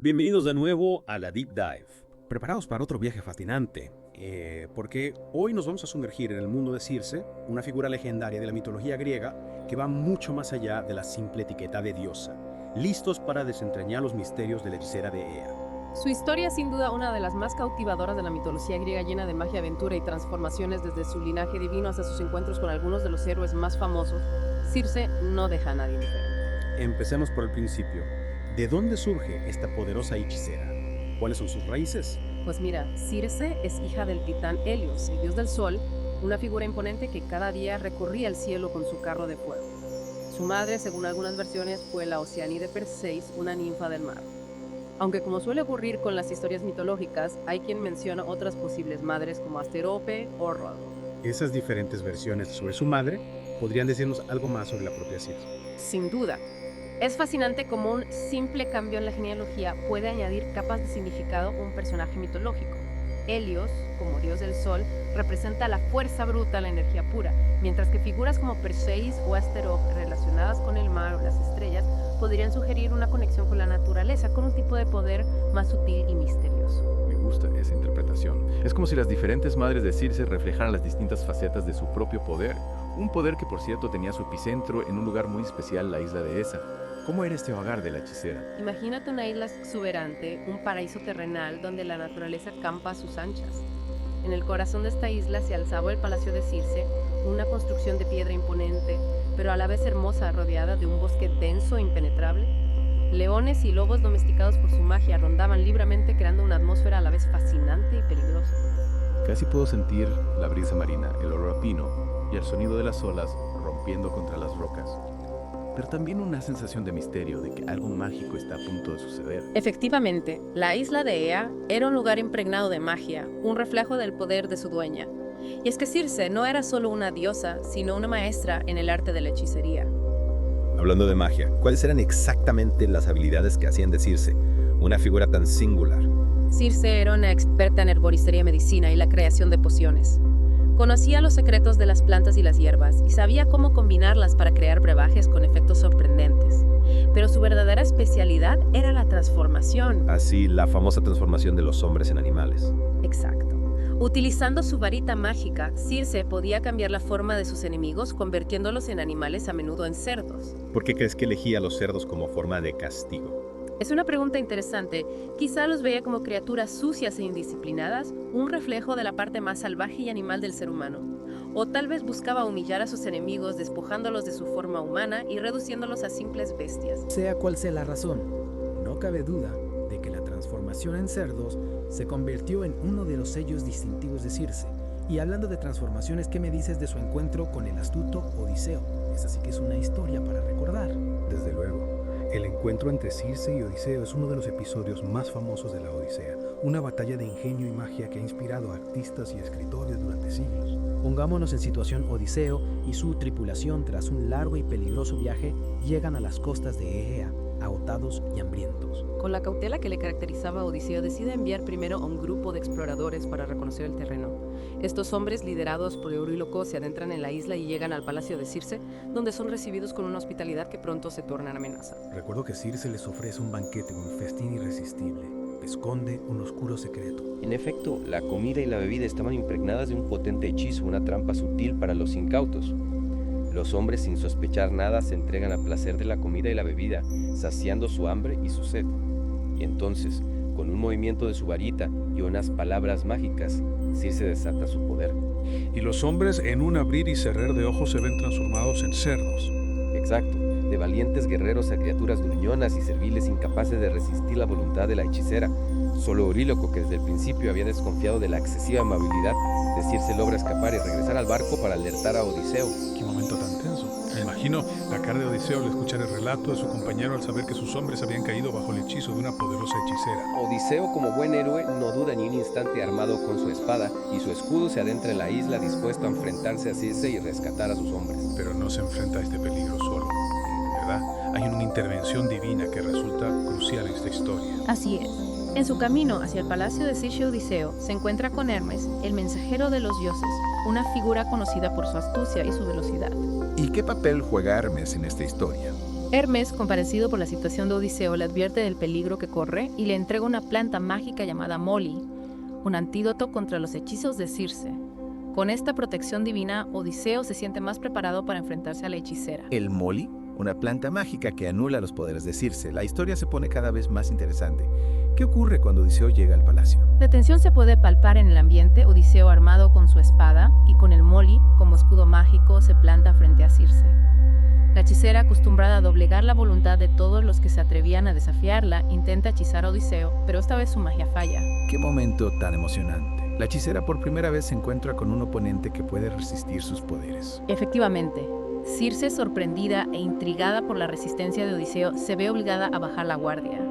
Bienvenidos de nuevo a la Deep Dive. Preparados para otro viaje fascinante, porque hoy nos vamos a sumergir en el mundo de Circe, una figura legendaria de la mitología griega que va mucho más allá de la simple etiqueta de diosa, listos para desentrañar los misterios de la hechicera de Ea. Su historia es sin duda una de las más cautivadoras de la mitología griega, llena de magia, aventura y transformaciones desde su linaje divino hasta sus encuentros con algunos de los héroes más famosos. Circe no deja a nadie indiferente. Empecemos por el principio. ¿De dónde surge esta poderosa hechicera? ¿Cuáles son sus raíces? Pues mira, Circe es hija del titán Helios, el dios del sol, una figura imponente que cada día recorría el cielo con su carro de fuego. Su madre, según algunas versiones, fue la Oceanide Perseis, una ninfa del mar. Aunque como suele ocurrir con las historias mitológicas, hay quien menciona otras posibles madres como Asterope o Rhodo. Esas diferentes versiones sobre su madre podrían decirnos algo más sobre la propia Circe. Sin duda. Es fascinante cómo un simple cambio en la genealogía puede añadir capas de significado a un personaje mitológico. Helios, como dios del sol, representa la fuerza bruta, la energía pura, mientras que figuras como Perseis o Asterope, relacionadas con el mar o las estrellas, podrían sugerir una conexión con la naturaleza, con un tipo de poder más sutil y misterioso. Me gusta esa interpretación. Es como si las diferentes madres de Circe reflejaran las distintas facetas de su propio poder. Un poder que, por cierto, tenía su epicentro en un lugar muy especial, la isla de Esa. ¿Cómo era este hogar de la hechicera? Imagínate una isla exuberante, un paraíso terrenal donde la naturaleza campa a sus anchas. En el corazón de esta isla se alzaba el palacio de Circe, una construcción de piedra imponente, pero a la vez hermosa, rodeada de un bosque denso e impenetrable. Leones y lobos domesticados por su magia rondaban libremente, creando una atmósfera a la vez fascinante y peligrosa. Casi puedo sentir la brisa marina, el olor a pino y el sonido de las olas rompiendo contra las rocas. Pero también una sensación de misterio, de que algo mágico está a punto de suceder. Efectivamente, la isla de Ea era un lugar impregnado de magia, un reflejo del poder de su dueña. Y es que Circe no era solo una diosa, sino una maestra en el arte de la hechicería. Hablando de magia, ¿cuáles eran exactamente las habilidades que hacían de Circe una figura tan singular? Circe era una experta en herboristería y medicina y la creación de pociones. Conocía los secretos de las plantas y las hierbas y sabía cómo combinarlas para crear brebajes con efectos sorprendentes. Pero su verdadera especialidad era la transformación. Así, la famosa transformación de los hombres en animales. Exacto. Utilizando su varita mágica, Circe podía cambiar la forma de sus enemigos, convirtiéndolos en animales, a menudo en cerdos. ¿Por qué crees que elegía a los cerdos como forma de castigo? Es una pregunta interesante. Quizá los veía como criaturas sucias e indisciplinadas, un reflejo de la parte más salvaje y animal del ser humano. O tal vez buscaba humillar a sus enemigos, despojándolos de su forma humana y reduciéndolos a simples bestias. Sea cual sea la razón, no cabe duda de que la transformación en cerdos se convirtió en uno de los sellos distintivos de Circe. Y hablando de transformaciones, ¿qué me dices de su encuentro con el astuto Odiseo? Esa sí que es una historia para recordar. Desde luego. El encuentro entre Circe y Odiseo es uno de los episodios más famosos de la Odisea, una batalla de ingenio y magia que ha inspirado a artistas y escritores durante siglos. Pongámonos en situación. Odiseo y su tripulación, tras un largo y peligroso viaje, llegan a las costas de Egea, agotados y hambrientos. Con la cautela que le caracterizaba a Odiseo, decide enviar primero a un grupo de exploradores para reconocer el terreno. Estos hombres, liderados por Euríloco, se adentran en la isla y llegan al palacio de Circe, donde son recibidos con una hospitalidad que pronto se torna en amenaza. Recuerdo que Circe les ofrece un banquete, un festín irresistible, que esconde un oscuro secreto. En efecto, la comida y la bebida estaban impregnadas de un potente hechizo, una trampa sutil para los incautos. Los hombres, sin sospechar nada, se entregan al placer de la comida y la bebida, saciando su hambre y su sed. Y entonces, con un movimiento de su varita y unas palabras mágicas, Circe desata su poder. Y los hombres, en un abrir y cerrar de ojos, se ven transformados en cerdos. Exacto, de valientes guerreros a criaturas gruñonas y serviles incapaces de resistir la voluntad de la hechicera. Solo Euríloco, que desde el principio había desconfiado de la excesiva amabilidad de Circe, logra escapar y regresar al barco para alertar a Odiseo. Qué momento tan tenso. Me imagino la cara de Odiseo al escuchar el relato de su compañero al saber que sus hombres habían caído bajo el hechizo de una poderosa hechicera. Odiseo, como buen héroe, no duda ni un instante, armado con su espada y su escudo, se adentra en la isla dispuesto a enfrentarse a Circe y rescatar a sus hombres. Pero no se enfrenta a este peligro solo, ¿verdad? Hay una intervención divina que resulta crucial en esta historia. Así es. En su camino hacia el palacio de Circe, Odiseo se encuentra con Hermes, el mensajero de los dioses, una figura conocida por su astucia y su velocidad. ¿Y qué papel juega Hermes en esta historia? Hermes, compadecido por la situación de Odiseo, le advierte del peligro que corre y le entrega una planta mágica llamada Moli, un antídoto contra los hechizos de Circe. Con esta protección divina, Odiseo se siente más preparado para enfrentarse a la hechicera. El Moli, una planta mágica que anula los poderes de Circe. La historia se pone cada vez más interesante. ¿Qué ocurre cuando Odiseo llega al palacio? La tensión se puede palpar en el ambiente. Odiseo, armado con su espada y con el Moli como escudo mágico, se planta frente a Circe. La hechicera, acostumbrada a doblegar la voluntad de todos los que se atrevían a desafiarla, intenta hechizar a Odiseo, pero esta vez su magia falla. ¡Qué momento tan emocionante! La hechicera por primera vez se encuentra con un oponente que puede resistir sus poderes. Efectivamente, Circe, sorprendida e intrigada por la resistencia de Odiseo, se ve obligada a bajar la guardia.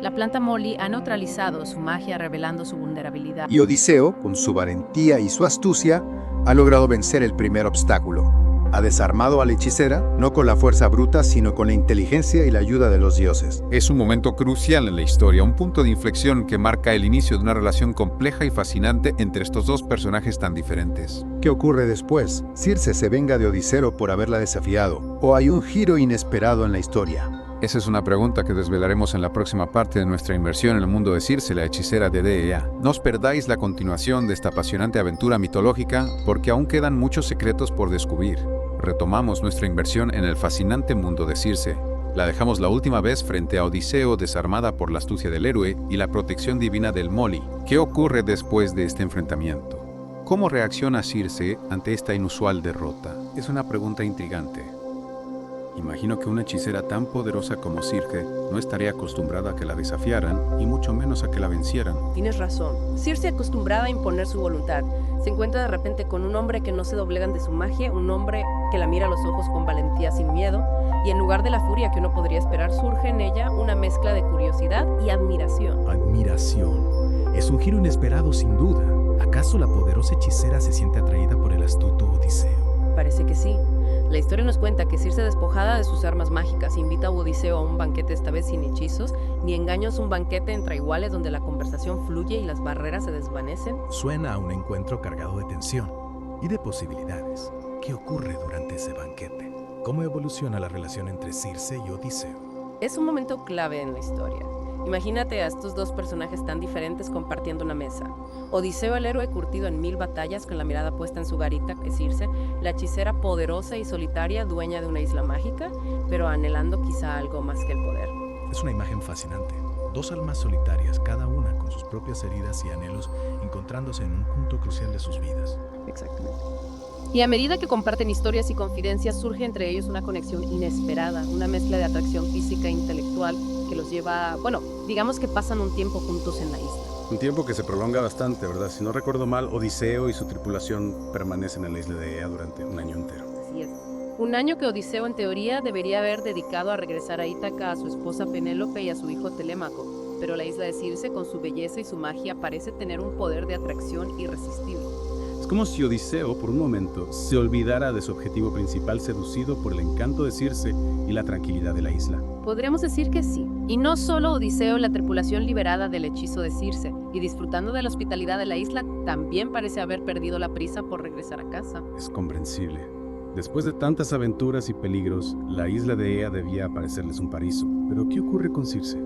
La planta Moli ha neutralizado su magia, revelando su vulnerabilidad. Y Odiseo, con su valentía y su astucia, ha logrado vencer el primer obstáculo. Ha desarmado a la hechicera, no con la fuerza bruta, sino con la inteligencia y la ayuda de los dioses. Es un momento crucial en la historia, un punto de inflexión que marca el inicio de una relación compleja y fascinante entre estos dos personajes tan diferentes. ¿Qué ocurre después? ¿Circe se venga de Odiseo por haberla desafiado? ¿O hay un giro inesperado en la historia? Esa es una pregunta que desvelaremos en la próxima parte de nuestra inmersión en el mundo de Circe, la hechicera de Dea. No os perdáis la continuación de esta apasionante aventura mitológica, porque aún quedan muchos secretos por descubrir. Retomamos nuestra inversión en el fascinante mundo de Circe. La dejamos la última vez frente a Odiseo, desarmada por la astucia del héroe y la protección divina del Moli. ¿Qué ocurre después de este enfrentamiento? ¿Cómo reacciona Circe ante esta inusual derrota? Es una pregunta intrigante. Imagino que una hechicera tan poderosa como Circe no estaría acostumbrada a que la desafiaran y mucho menos a que la vencieran. Tienes razón. Circe, acostumbrada a imponer su voluntad, se encuentra de repente con un hombre que no se doblega ante su magia, un hombre que la mira a los ojos con valentía sin miedo, y en lugar de la furia que uno podría esperar, surge en ella una mezcla de curiosidad y admiración. Admiración. Es un giro inesperado sin duda. ¿Acaso la poderosa hechicera se siente atraída por el astuto Odiseo? Parece que sí. La historia nos cuenta que Circe, despojada de sus armas mágicas, invita a Odiseo a un banquete, esta vez sin hechizos ni engaños, un banquete entre iguales donde la conversación fluye y las barreras se desvanecen. Suena a un encuentro cargado de tensión y de posibilidades. ¿Qué ocurre durante ese banquete? ¿Cómo evoluciona la relación entre Circe y Odiseo? Es un momento clave en la historia. Imagínate a estos dos personajes tan diferentes compartiendo una mesa. Odiseo, el héroe curtido en 1000 batallas, con la mirada puesta en su garita, es Circe, la hechicera poderosa y solitaria, dueña de una isla mágica, pero anhelando quizá algo más que el poder. Es una imagen fascinante. Dos almas solitarias, cada una con sus propias heridas y anhelos, encontrándose en un punto crucial de sus vidas. Exactamente. Y a medida que comparten historias y confidencias, surge entre ellos una conexión inesperada, una mezcla de atracción física e intelectual que los lleva, digamos que pasan un tiempo juntos en la isla. Un tiempo que se prolonga bastante, ¿verdad? Si no recuerdo mal, Odiseo y su tripulación permanecen en la isla de Ea durante un año entero. Así es. Un año que Odiseo, en teoría, debería haber dedicado a regresar a Ítaca, a su esposa Penélope y a su hijo Telémaco. Pero la isla de Circe, con su belleza y su magia, parece tener un poder de atracción irresistible. Es como si Odiseo, por un momento, se olvidara de su objetivo principal, seducido por el encanto de Circe y la tranquilidad de la isla. Podríamos decir que sí. Y no solo Odiseo, la tripulación liberada del hechizo de Circe y disfrutando de la hospitalidad de la isla, también parece haber perdido la prisa por regresar a casa. Es comprensible. Después de tantas aventuras y peligros, la isla de Ea debía parecerles un paraíso. Pero ¿qué ocurre con Circe?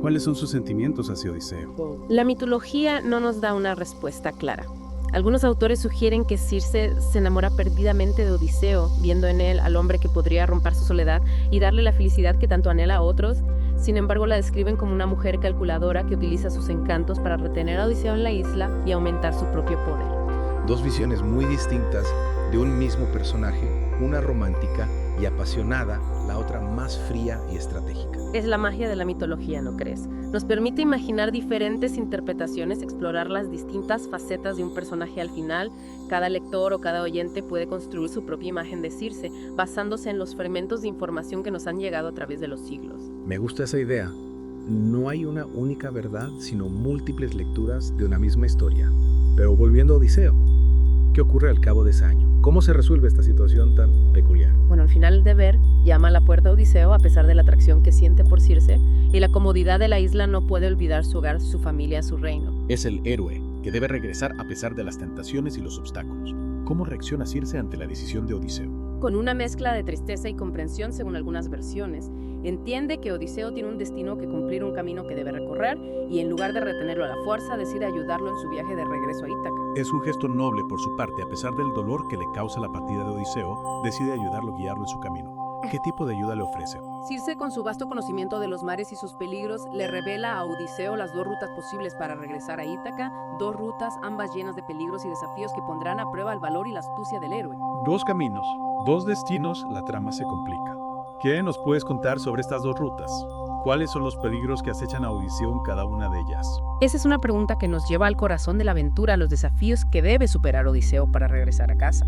¿Cuáles son sus sentimientos hacia Odiseo? La mitología no nos da una respuesta clara. Algunos autores sugieren que Circe se enamora perdidamente de Odiseo, viendo en él al hombre que podría romper su soledad y darle la felicidad que tanto anhela a otros. Sin embargo, la describen como una mujer calculadora que utiliza sus encantos para retener a Odiseo en la isla y aumentar su propio poder. Dos visiones muy distintas de un mismo personaje, una romántica y apasionada, la otra más fría y estratégica. Es la magia de la mitología, ¿no crees? Nos permite imaginar diferentes interpretaciones, explorar las distintas facetas de un personaje. Al final, cada lector o cada oyente puede construir su propia imagen de Circe, basándose en los fragmentos de información que nos han llegado a través de los siglos. Me gusta esa idea. No hay una única verdad, sino múltiples lecturas de una misma historia. Pero volviendo a Odiseo, ¿qué ocurre al cabo de ese año? ¿Cómo se resuelve esta situación tan peculiar? Bueno, al final el deber llama a la puerta a Odiseo a pesar de la atracción que siente por Circe, y la comodidad de la isla no puede olvidar su hogar, su familia, su reino. Es el héroe que debe regresar a pesar de las tentaciones y los obstáculos. ¿Cómo reacciona Circe ante la decisión de Odiseo? con una mezcla de tristeza y comprensión según algunas versiones, entiende que Odiseo tiene un destino que cumplir, un camino que debe recorrer, y en lugar de retenerlo a la fuerza, decide ayudarlo en su viaje de regreso a Ítaca. Es un gesto noble por su parte, a pesar del dolor que le causa la partida de Odiseo, decide ayudarlo, guiarlo en su camino. ¿Qué tipo de ayuda le ofrece? Circe, con su vasto conocimiento de los mares y sus peligros, le revela a Odiseo las dos rutas posibles para regresar a Ítaca, dos rutas ambas llenas de peligros y desafíos que pondrán a prueba el valor y la astucia del héroe. Dos caminos, dos destinos, la trama se complica. ¿Qué nos puedes contar sobre estas dos rutas? ¿Cuáles son los peligros que acechan a Odiseo en cada una de ellas? Esa es una pregunta que nos lleva al corazón de la aventura, a los desafíos que debe superar Odiseo para regresar a casa.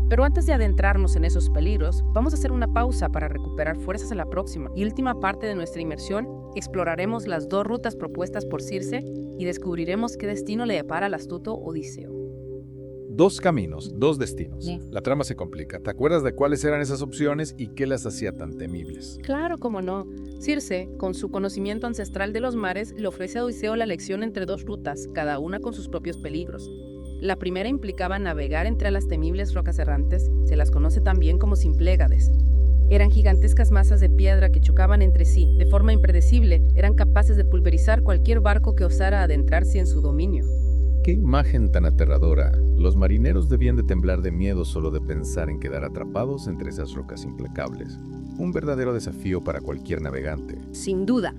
Pero antes de adentrarnos en esos peligros, vamos a hacer una pausa para recuperar fuerzas en la próxima y última parte de nuestra inmersión. Exploraremos las dos rutas propuestas por Circe y descubriremos qué destino le depara al astuto Odiseo. Dos caminos, dos destinos. Sí. La trama se complica. ¿Te acuerdas de cuáles eran esas opciones y qué las hacía tan temibles? Claro, cómo no. Circe, con su conocimiento ancestral de los mares, le ofrece a Odiseo la elección entre dos rutas, cada una con sus propios peligros. La primera implicaba navegar entre las temibles rocas errantes, se las conoce también como Symplegades. Eran gigantescas masas de piedra que chocaban entre sí, de forma impredecible, eran capaces de pulverizar cualquier barco que osara adentrarse en su dominio. ¡Qué imagen tan aterradora! Los marineros debían de temblar de miedo solo de pensar en quedar atrapados entre esas rocas implacables. Un verdadero desafío para cualquier navegante. Sin duda.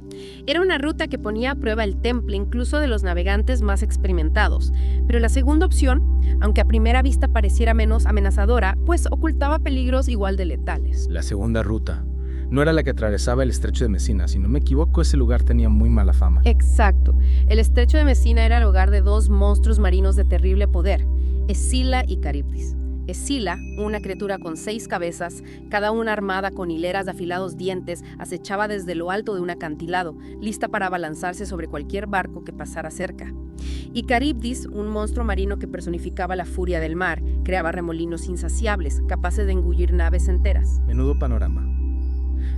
Era una ruta que ponía a prueba el temple incluso de los navegantes más experimentados. Pero la segunda opción, aunque a primera vista pareciera menos amenazadora, pues ocultaba peligros igual de letales. La segunda ruta no era la que atravesaba el estrecho de Messina. Si no me equivoco, ese lugar tenía muy mala fama. Exacto. El estrecho de Messina era el hogar de dos monstruos marinos de terrible poder, Escila y Caribdis. Escila, una criatura con 6 cabezas, cada una armada con hileras de afilados dientes, acechaba desde lo alto de un acantilado, lista para abalanzarse sobre cualquier barco que pasara cerca. Y Caribdis, un monstruo marino que personificaba la furia del mar, creaba remolinos insaciables, capaces de engullir naves enteras. Menudo panorama.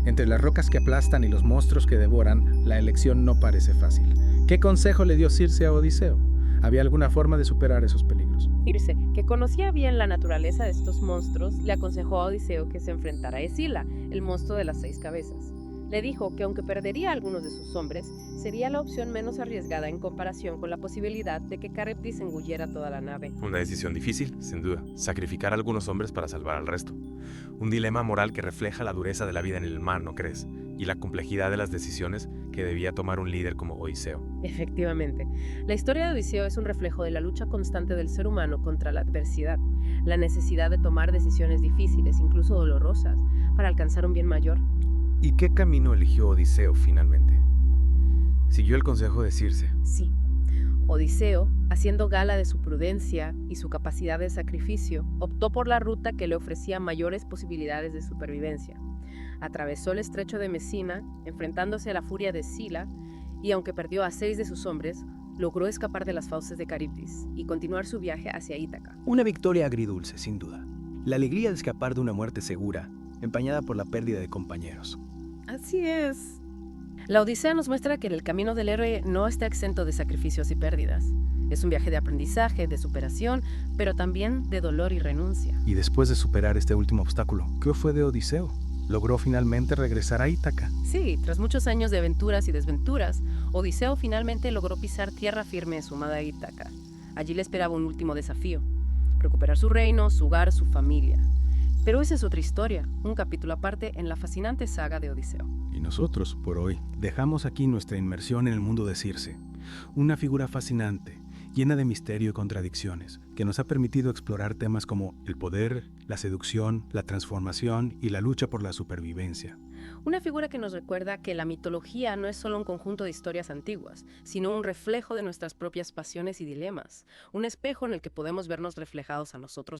Entre las rocas que aplastan y los monstruos que devoran, la elección no parece fácil. ¿Qué consejo le dio Circe a Odiseo? ¿Había alguna forma de superar esos peligros? Circe, que conocía bien la naturaleza de estos monstruos, le aconsejó a Odiseo que se enfrentara a Escila, el monstruo de las 6 cabezas. Le dijo que aunque perdería a algunos de sus hombres, sería la opción menos arriesgada en comparación con la posibilidad de que Caribdis engulliera toda la nave. Una decisión difícil, sin duda. Sacrificar a algunos hombres para salvar al resto. Un dilema moral que refleja la dureza de la vida en el mar, ¿no crees? Y la complejidad de las decisiones que debía tomar un líder como Odiseo. Efectivamente. La historia de Odiseo es un reflejo de la lucha constante del ser humano contra la adversidad, la necesidad de tomar decisiones difíciles, incluso dolorosas, para alcanzar un bien mayor. ¿Y qué camino eligió Odiseo finalmente? ¿Siguió el consejo de Circe? Sí. Odiseo, haciendo gala de su prudencia y su capacidad de sacrificio, optó por la ruta que le ofrecía mayores posibilidades de supervivencia. Atravesó el estrecho de Messina, enfrentándose a la furia de Escila, y aunque perdió a 6 de sus hombres, logró escapar de las fauces de Caribdis y continuar su viaje hacia Ítaca. Una victoria agridulce, sin duda. La alegría de escapar de una muerte segura, empañada por la pérdida de compañeros. Así es. La Odisea nos muestra que el camino del héroe no está exento de sacrificios y pérdidas. Es un viaje de aprendizaje, de superación, pero también de dolor y renuncia. Y después de superar este último obstáculo, ¿qué fue de Odiseo? ¿Logró finalmente regresar a Ítaca? Sí, tras muchos años de aventuras y desventuras, Odiseo finalmente logró pisar tierra firme en su amada Ítaca. Allí le esperaba un último desafío: recuperar su reino, su hogar, su familia. Pero esa es otra historia, un capítulo aparte en la fascinante saga de Odiseo. Y nosotros, por hoy, dejamos aquí nuestra inmersión en el mundo de Circe, una figura fascinante, llena de misterio y contradicciones, que nos ha permitido explorar temas como el poder, la seducción, la transformación y la lucha por la supervivencia. Una figura que nos recuerda que la mitología no es solo un conjunto de historias antiguas, sino un reflejo de nuestras propias pasiones y dilemas, un espejo en el que podemos vernos reflejados a nosotros